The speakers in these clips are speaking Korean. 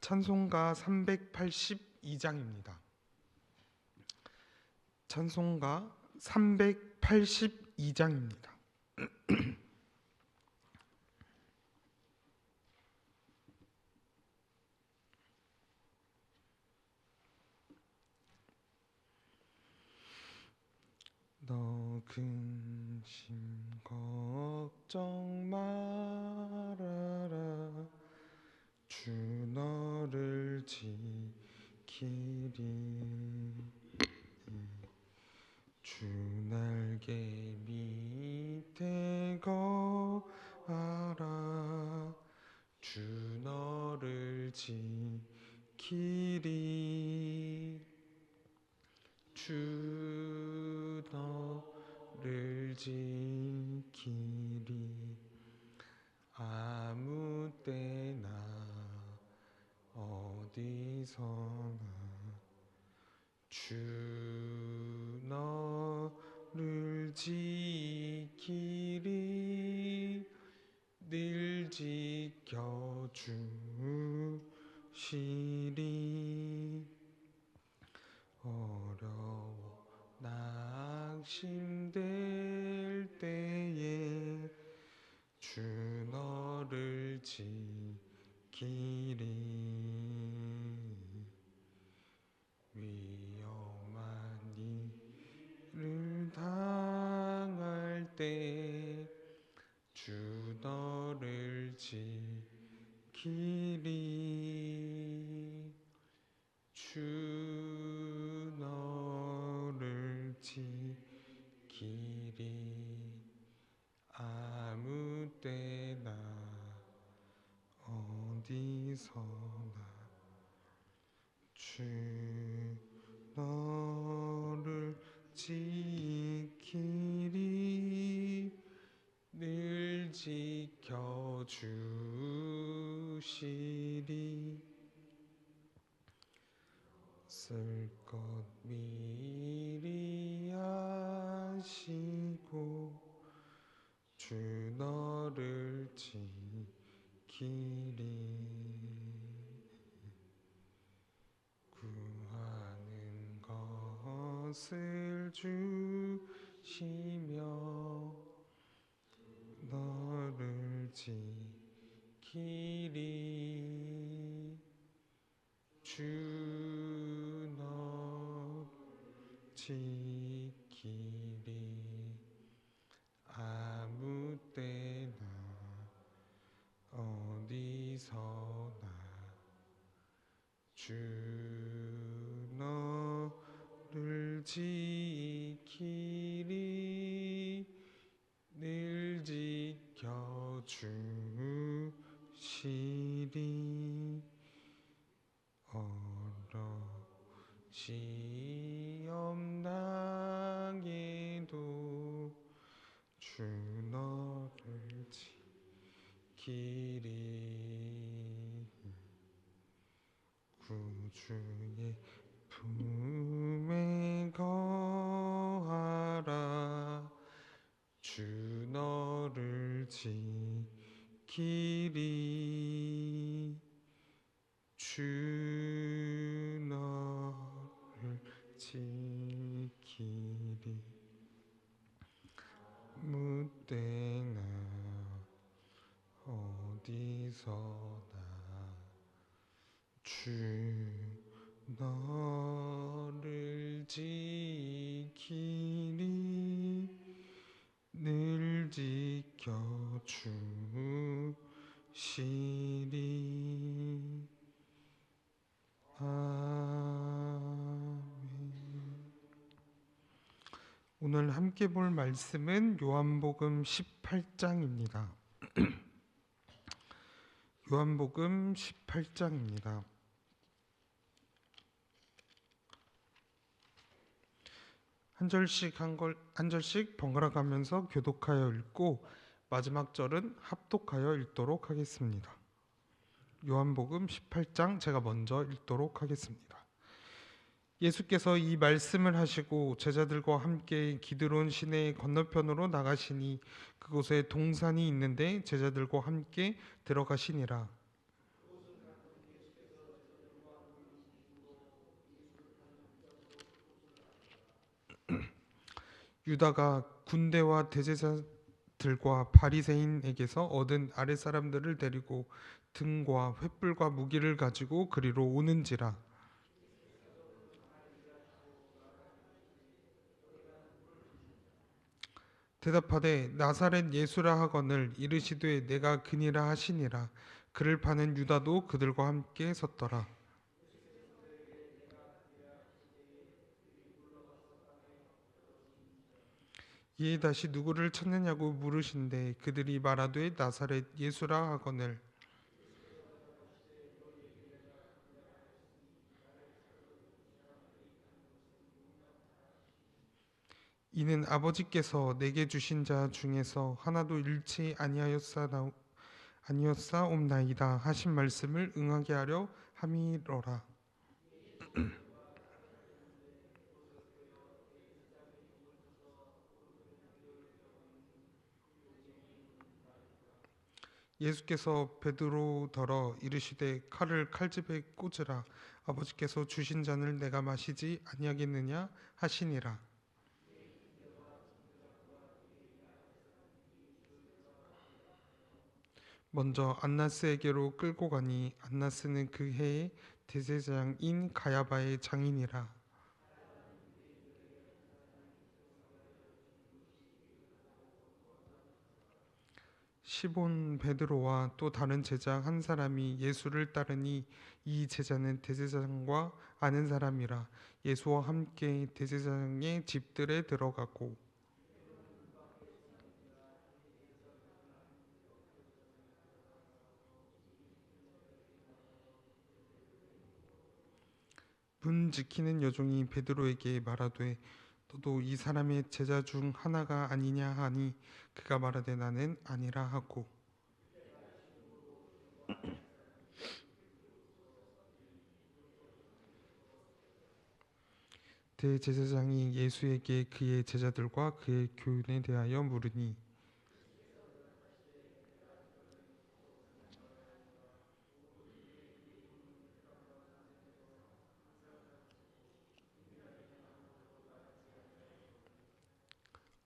찬송가 382장입니다. 찬송가 382장입니다. 너 근심 걱정 말아라. 주 너를 지키리. 주 날개 밑에 거하라. 주 너를 지키리. 주 너를 지키리. 아무 때나 어디서나 주 너를 지키리. 늘 지켜주시리. 어려워 낙심될 때에 주 너를 지키리. 위험한 일을 당할 때 주 너를 지키리. 주 너를 지키리. 아무 때나 어디서나 주 너를 지키리. 늘 지켜주시리. 쓸 것 미리 하시고 주 너를 지키리. 구하는 것을 주시며 너를 지키리. 주 너를 지키리. 아무 때나 어디서나 주 너를 지키리. 늘 지켜주시리. 시험 당해도 주 너를 지키리. 구주의 품에 거하라. 주 너를 지키리. 주 너를 지키리. 아무 때나 어디서나 주 너를 지키리. 늘 지켜주시리. 아멘. 오늘 함께 볼 말씀은 요한복음 18장입니다. 요한복음 18장입니다. 한 절씩 번갈아 가면서 교독하여 읽고 마지막 절은 합독하여 읽도록 하겠습니다. 요한복음 18장 제가 먼저 읽도록 하겠습니다. 예수께서 이 말씀을 하시고 제자들과 함께 기드론 시내 건너편으로 나가시니 그곳에 동산이 있는데 제자들과 함께 들어가시니라. 유다가 군대와 대제사들과 바리새인에게서 얻은 아랫사람들을 데리고 등과 횃불과 무기를 가지고 그리로 오는지라. 대답하되 나사렛 예수라 하거늘 이르시되 내가 그니라 하시니라. 그를 파는 유다도 그들과 함께 섰더라. 이에 다시 누구를 찾느냐고 물으신대 그들이 말하되 나사렛 예수라 하거늘. 이는 아버지께서 내게 주신 자 중에서 하나도 잃지 아니었사옵나이다 하신 말씀을 응하게 하려 함이로라. 예수께서 베드로더러 이르시되 칼을 칼집에 꽂으라. 아버지께서 주신 잔을 내가 마시지 아니하겠느냐 하시니라. 먼저 안나스에게로 끌고 가니 안나스는 그 해의 대제사장인 가야바의 장인이라. 시몬 베드로와 또 다른 제자 한 사람이 예수를 따르니 이 제자는 대제사장과 아는 사람이라. 예수와 함께 대제사장의 집들에 들어가고 문 지키는 여종이 베드로에게 말하되 너도 이 사람의 제자 중 하나가 아니냐 하니 그가 말하되 나는 아니라 하고. 대제사장이 예수에게 그의 제자들과 그의 교훈에 대하여 물으니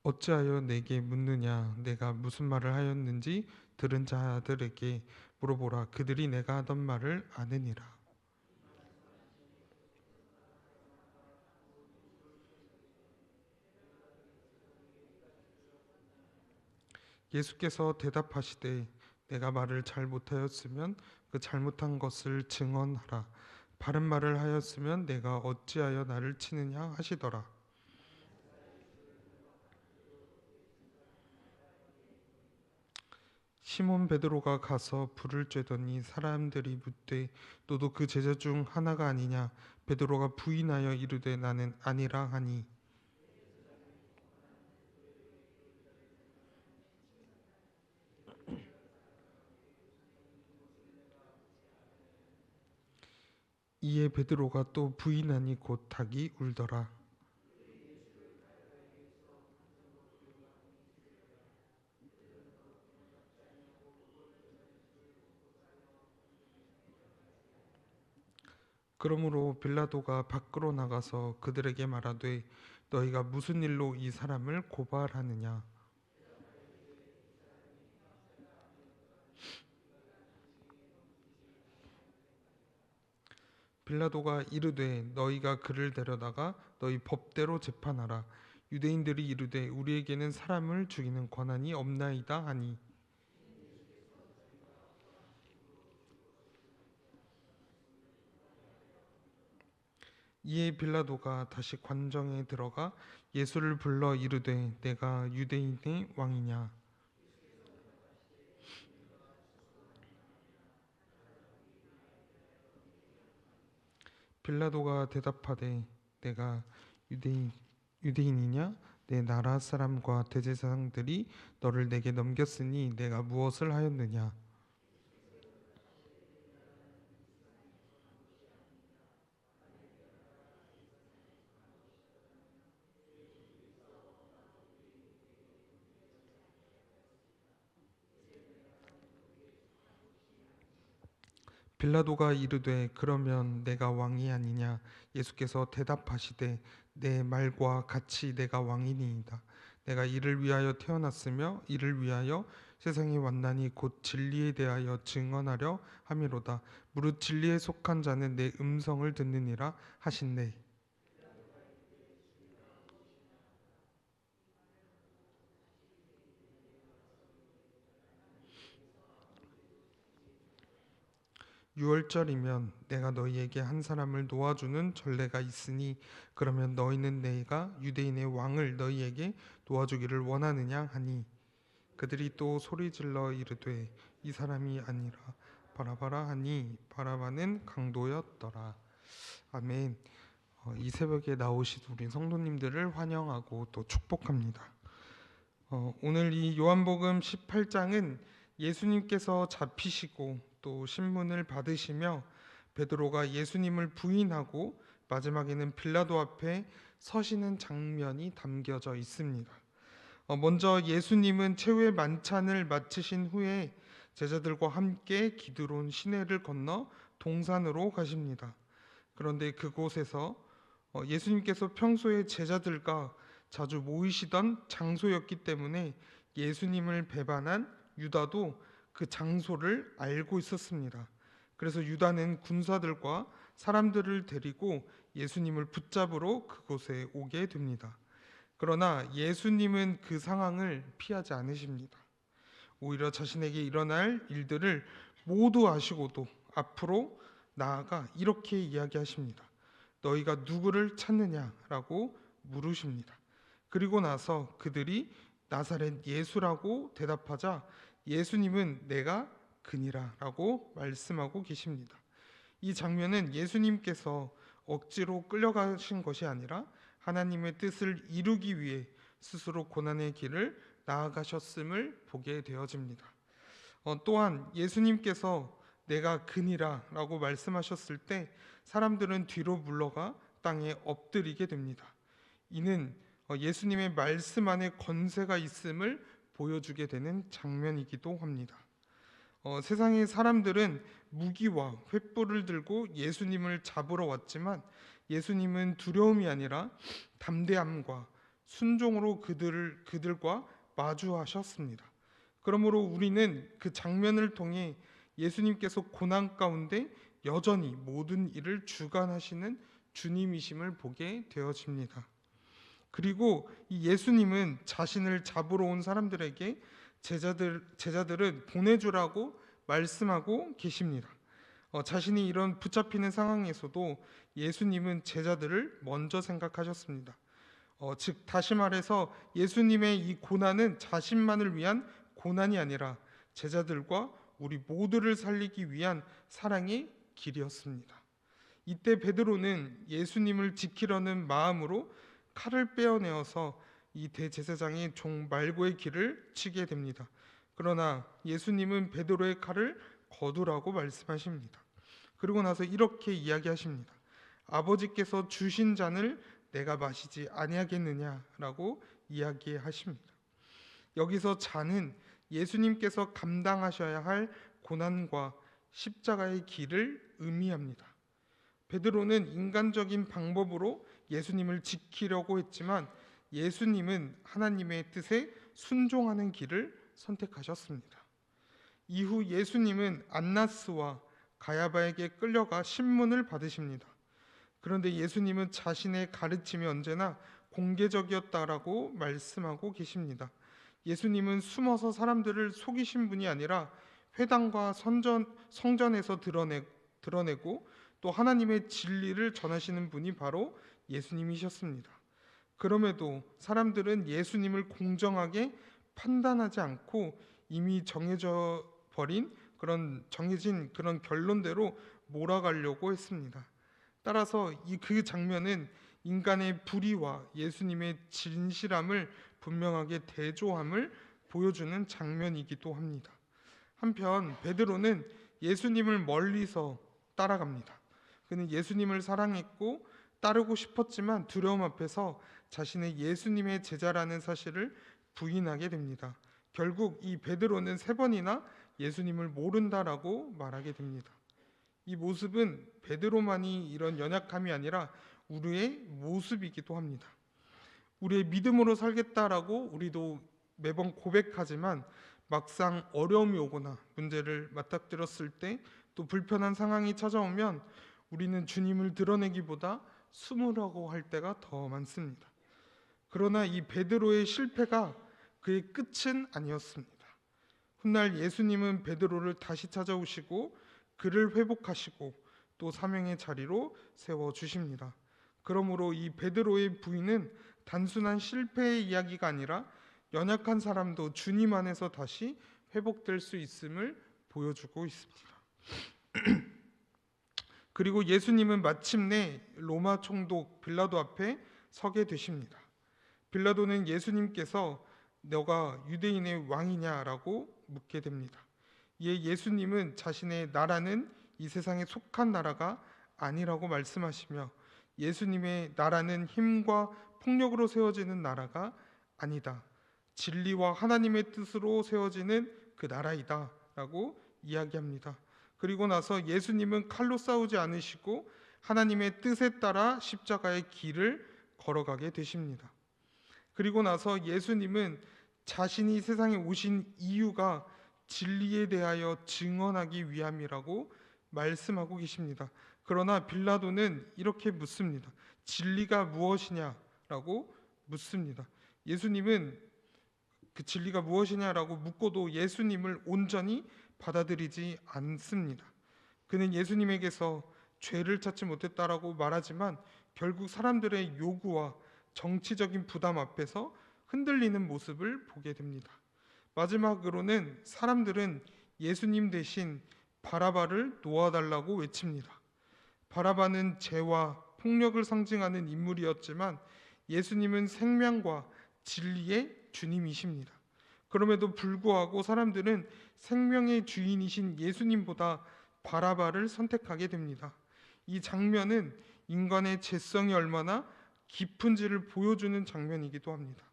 어찌하여 내게 묻느냐. 내가 무슨 말을 하였는지 들은 자들에게 물어보라. 그들이 내가 하던 말을 아느니라. 예수께서 대답하시되 내가 말을 잘 못하였으면 그 잘못한 것을 증언하라. 바른 말을 하였으면 내가 어찌하여 나를 치느냐 하시더라. 시몬 베드로가 가서 불을 쬐더니 사람들이 묻되 너도 그 제자 중 하나가 아니냐. 베드로가 부인하여 이르되 나는 아니라 하니 이에 베드로가 또 부인하니 곧 닭이 울더라. 그러므로 빌라도가 밖으로 나가서 그들에게 말하되 너희가 무슨 일로 이 사람을 고발하느냐. 빌라도가 이르되 너희가 그를 데려다가 너희 법대로 재판하라. 유대인들이 이르되 우리에게는 사람을 죽이는 권한이 없나이다 하니 이에 빌라도가 다시 관정에 들어가 예수를 불러 이르되 내가 유대인의 왕이냐. 빌라도가 대답하되 내가 유대인이냐. 내 나라 사람과 대제사장들이 너를 내게 넘겼으니 내가 무엇을 하였느냐. 빌라도가 이르되 그러면 내가 왕이 아니냐. 예수께서 대답하시되 내 말과 같이 내가 왕이니이다. 내가 이를 위하여 태어났으며 이를 위하여 세상에 왔나니 곧 진리에 대하여 증언하려 함이로다. 무릇 진리에 속한 자는 내 음성을 듣느니라 하신대. 유월절이면 내가 너희에게 한 사람을 놓아주는 전례가 있으니 그러면 너희는 내가 유대인의 왕을 너희에게 놓아주기를 원하느냐 하니 그들이 또 소리질러 이르되 이 사람이 아니라 바라바라 하니 바라바는 강도였더라. 아멘. 이 새벽에 나오신 우리 성도님들을 환영하고 또 축복합니다. 오늘 이 요한복음 18장은 예수님께서 잡히시고 또 신문을 받으시며 베드로가 예수님을 부인하고 마지막에는 빌라도 앞에 서시는 장면이 담겨져 있습니다. 먼저 예수님은 최후의 만찬을 마치신 후에 제자들과 함께 기드론 시내를 건너 동산으로 가십니다. 그런데 그곳에서 예수님께서 평소에 제자들과 자주 모이시던 장소였기 때문에 예수님을 배반한 유다도 그 장소를 알고 있었습니다. 그래서 유다는 군사들과 사람들을 데리고 예수님을 붙잡으러 그곳에 오게 됩니다. 그러나 예수님은 그 상황을 피하지 않으십니다. 오히려 자신에게 일어날 일들을 모두 아시고도 앞으로 나아가 이렇게 이야기하십니다. 너희가 누구를 찾느냐라고 물으십니다. 그리고 나서 그들이 나사렛 예수라고 대답하자 예수님은 내가 그니라라고 말씀하고 계십니다. 이 장면은 예수님께서 억지로 끌려가신 것이 아니라 하나님의 뜻을 이루기 위해 스스로 고난의 길을 나아가셨음을 보게 되어집니다. 또한 예수님께서 내가 그니라라고 말씀하셨을 때 사람들은 뒤로 물러가 땅에 엎드리게 됩니다. 이는 예수님의 말씀 안에 권세가 있음을 보여주게 되는 장면이기도 합니다. 세상의 사람들은 무기와 횃불을 들고 예수님을 잡으러 왔지만 예수님은 두려움이 아니라 담대함과 순종으로 그들과 마주하셨습니다. 그러므로 우리는 그 장면을 통해 예수님께서 고난 가운데 여전히 모든 일을 주관하시는 주님이심을 보게 되어집니다. 그리고 이 예수님은 자신을 잡으러 온 사람들에게 제자들은 보내주라고 말씀하고 계십니다. 자신이 이런 붙잡히는 상황에서도 예수님은 제자들을 먼저 생각하셨습니다. 즉 다시 말해서 예수님의 이 고난은 자신만을 위한 고난이 아니라 제자들과 우리 모두를 살리기 위한 사랑의 길이었습니다. 이때 베드로는 예수님을 지키려는 마음으로 칼을 빼어내어서 이 대제사장의 종 말고의 길을 치게 됩니다. 그러나 예수님은 베드로의 칼을 거두라고 말씀하십니다. 그리고 나서 이렇게 이야기하십니다. 아버지께서 주신 잔을 내가 마시지 아니하겠느냐라고 이야기하십니다. 여기서 잔은 예수님께서 감당하셔야 할 고난과 십자가의 길을 의미합니다. 베드로는 인간적인 방법으로 예수님을 지키려고 했지만 예수님은 하나님의 뜻에 순종하는 길을 선택하셨습니다. 이후 예수님은 안나스와 가야바에게 끌려가 신문을 받으십니다. 그런데 예수님은 자신의 가르침이 언제나 공개적이었다라고 말씀하고 계십니다. 예수님은 숨어서 사람들을 속이신 분이 아니라 회당과 성전에서 드러내고 또 하나님의 진리를 전하시는 분이 바로 예수님이셨습니다. 그럼에도 사람들은 예수님을 공정하게 판단하지 않고 이미 정해진 그런 결론대로 몰아가려고 했습니다. 따라서 그 장면은 인간의 불의와 예수님의 진실함을 분명하게 대조함을 보여주는 장면이기도 합니다. 한편 베드로는 예수님을 멀리서 따라갑니다. 그는 예수님을 사랑했고 따르고 싶었지만 두려움 앞에서 자신의 예수님의 제자라는 사실을 부인하게 됩니다. 결국 이 베드로는 3번이나 예수님을 모른다라고 말하게 됩니다. 이 모습은 베드로만이 이런 연약함이 아니라 우리의 모습이기도 합니다. 우리의 믿음으로 살겠다라고 우리도 매번 고백하지만 막상 어려움이 오거나 문제를 맞닥뜨렸을 때 또 불편한 상황이 찾아오면 우리는 주님을 드러내기보다 숨으라고 할 때가 더 많습니다. 그러나 이 베드로의 실패가 그의 끝은 아니었습니다. 훗날 예수님은 베드로를 다시 찾아오시고 그를 회복하시고 또 사명의 자리로 세워주십니다. 그러므로 이 베드로의 부인은 단순한 실패의 이야기가 아니라 연약한 사람도 주님 안에서 다시 회복될 수 있음을 보여주고 있습니다. 그리고 예수님은 마침내 로마 총독 빌라도 앞에 서게 되십니다. 빌라도는 예수님께서 너가 유대인의 왕이냐라고 묻게 됩니다. 이에 예수님은 자신의 나라는 이 세상에 속한 나라가 아니라고 말씀하시며 예수님의 나라는 힘과 폭력으로 세워지는 나라가 아니다. 진리와 하나님의 뜻으로 세워지는 그 나라이다 라고 이야기합니다. 그리고 나서 예수님은 칼로 싸우지 않으시고 하나님의 뜻에 따라 십자가의 길을 걸어가게 되십니다. 그리고 나서 예수님은 자신이 세상에 오신 이유가 진리에 대하여 증언하기 위함이라고 말씀하고 계십니다. 그러나 빌라도는 이렇게 묻습니다. 진리가 무엇이냐라고 묻습니다. 예수님은 그 진리가 무엇이냐라고 묻고도 예수님을 온전히 받아들이지 않습니다. 그는 예수님에게서 죄를 찾지 못했다라고 말하지만 결국 사람들의 요구와 정치적인 부담 앞에서 흔들리는 모습을 보게 됩니다. 마지막으로는 사람들은 예수님 대신 바라바를 놓아달라고 외칩니다. 바라바는 죄와 폭력을 상징하는 인물이었지만 예수님은 생명과 진리의 주님이십니다. 그럼에도 불구하고 사람들은 생명의 주인이신 예수님보다 바라바를 선택하게 됩니다. 이 장면은 인간의 죄성이 얼마나 깊은지를 보여주는 장면이기도 합니다.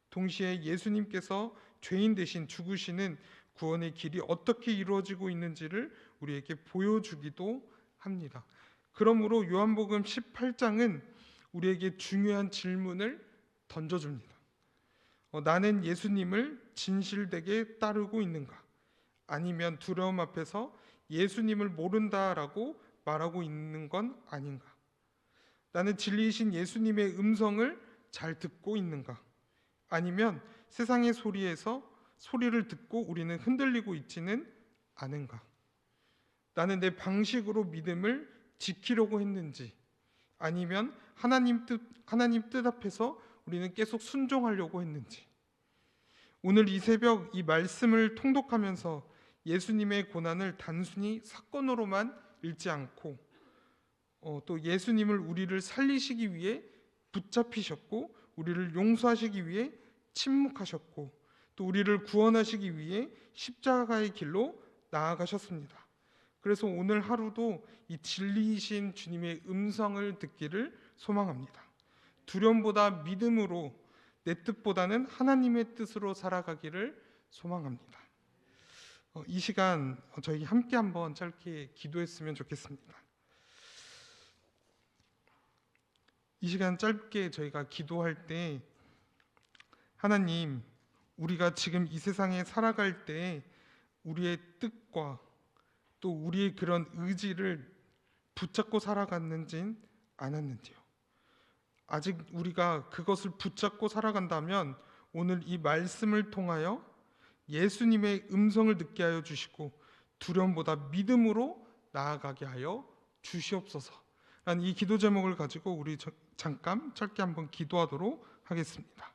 동시에 예수님께서 죄인 대신 죽으시는 구원의 길이 어떻게 이루어지고 있는지를 우리에게 보여주기도 합니다. 그러므로 요한복음 18장은 우리에게 중요한 질문을 던져줍니다. 나는 예수님을 진실되게 따르고 있는가? 아니면 두려움 앞에서 예수님을 모른다라고 말하고 있는 건 아닌가? 나는 진리이신 예수님의 음성을 잘 듣고 있는가? 아니면 세상의 소리를 듣고 우리는 흔들리고 있지는 않은가? 나는 내 방식으로 믿음을 지키려고 했는지, 아니면 하나님 뜻 앞에서 우리는 계속 순종하려고 했는지. 오늘 이 새벽 이 말씀을 통독하면서 예수님의 고난을 단순히 사건으로만 읽지 않고 또 예수님을 우리를 살리시기 위해 붙잡히셨고 우리를 용서하시기 위해 침묵하셨고 또 우리를 구원하시기 위해 십자가의 길로 나아가셨습니다. 그래서 오늘 하루도 이 진리이신 주님의 음성을 듣기를 소망합니다. 두려움보다 믿음으로 내 뜻보다는 하나님의 뜻으로 살아가기를 소망합니다. 이 시간 저희 함께 한번 짧게 기도했으면 좋겠습니다. 이 시간 짧게 저희가 기도할 때 하나님, 우리가 지금 이 세상에 살아갈 때 우리의 뜻과 또 우리의 그런 의지를 붙잡고 살아갔는지 않았는지요. 아직 우리가 그것을 붙잡고 살아간다면 오늘 이 말씀을 통하여 예수님의 음성을 듣게 하여 주시고 두려움보다 믿음으로 나아가게 하여 주시옵소서. 라는 이 기도 제목을 가지고 우리 잠깐 짧게 한번 기도하도록 하겠습니다.